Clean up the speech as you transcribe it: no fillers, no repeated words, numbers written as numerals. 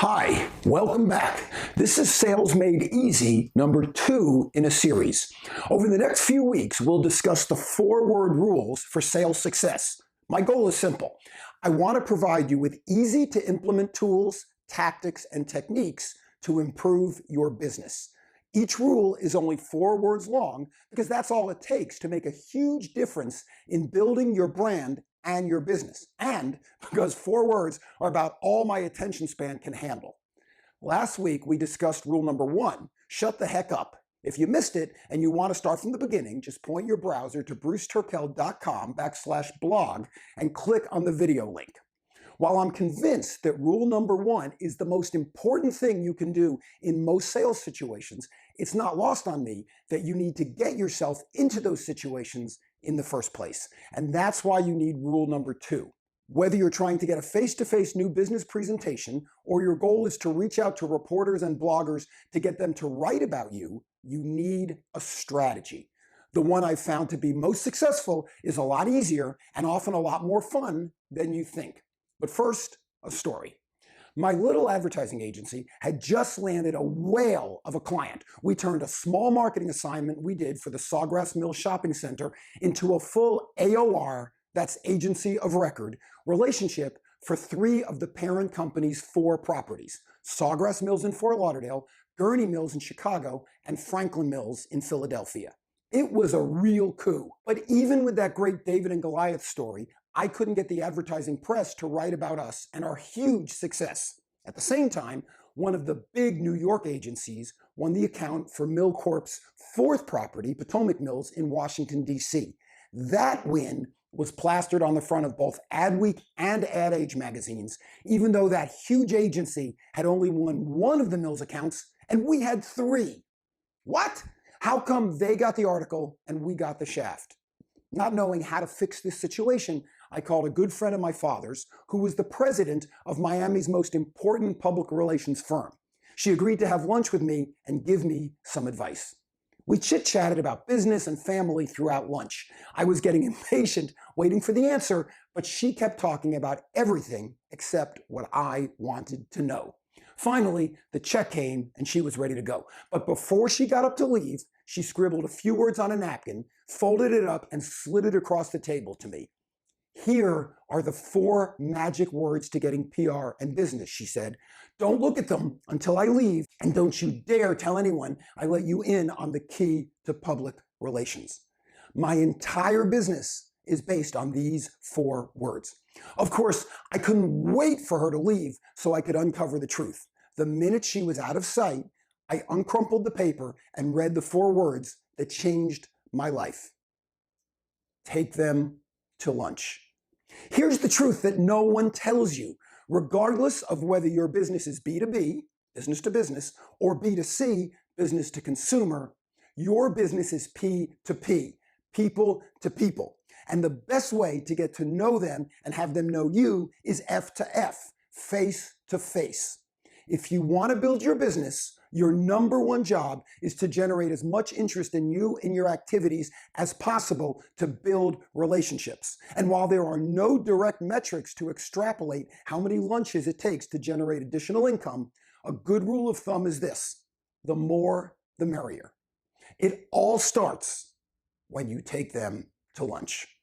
Hi, welcome back. This is Sales Made Easy, number 2 in a series. Over the next few weeks, we'll discuss the 4-word rules for sales success. My goal is simple. I want to provide you with easy-to-implement tools, tactics, and techniques to improve your business. Each rule is only 4 words long because that's all it takes to make a huge difference in building your brand and your business, and because 4 words are about all my attention span can handle. Last week, we discussed rule number 1, shut the heck up. If you missed it and you want to start from the beginning, just point your browser to bruceturkel.com/blog and click on the video link. While I'm convinced that rule number 1 is the most important thing you can do in most sales situations, it's not lost on me that you need to get yourself into those situations in the first place. And that's why you need rule number 2. Whether you're trying to get a face-to-face new business presentation or your goal is to reach out to reporters and bloggers to get them to write about you, you need a strategy. The one I've found to be most successful is a lot easier and often a lot more fun than you think. But first, a story. My little advertising agency had just landed a whale of a client. We turned a small marketing assignment we did for the Sawgrass Mills Shopping Center into a full AOR, that's Agency of Record, relationship for 3 of the parent company's 4 properties: Sawgrass Mills in Fort Lauderdale, Gurney Mills in Chicago, and Franklin Mills in Philadelphia. It was a real coup. But even with that great David and Goliath story, I couldn't get the advertising press to write about us and our huge success. At the same time, one of the big New York agencies won the account for MillCorp's 4th property, Potomac Mills, in Washington, D.C. That win was plastered on the front of both Adweek and Ad Age magazines, even though that huge agency had only won 1 of the Mills accounts and we had 3. What? How come they got the article and we got the shaft? Not knowing how to fix this situation, I called a good friend of my father's, who was the president of Miami's most important public relations firm. She agreed to have lunch with me and give me some advice. We chit-chatted about business and family throughout lunch. I was getting impatient, waiting for the answer, but she kept talking about everything except what I wanted to know. Finally, the check came and she was ready to go. But before she got up to leave, she scribbled a few words on a napkin, folded it up, and slid it across the table to me. Here are the 4 magic words to getting PR and business, she said. Don't look at them until I leave, and don't you dare tell anyone I let you in on the key to public relations. My entire business is based on these 4 words. Of course, I couldn't wait for her to leave so I could uncover the truth. The minute she was out of sight, I uncrumpled the paper and read the 4 words that changed my life. Take them to lunch. Here's the truth that no one tells you. Regardless of whether your business is B2B, business to business, or B2C, business to consumer, your business is P2P, people to people. And the best way to get to know them and have them know you is F to F, face to face. If you want to build your business, your number 1 job is to generate as much interest in you and your activities as possible to build relationships. And while there are no direct metrics to extrapolate how many lunches it takes to generate additional income, a good rule of thumb is this: the more, the merrier. It all starts when you take them to lunch.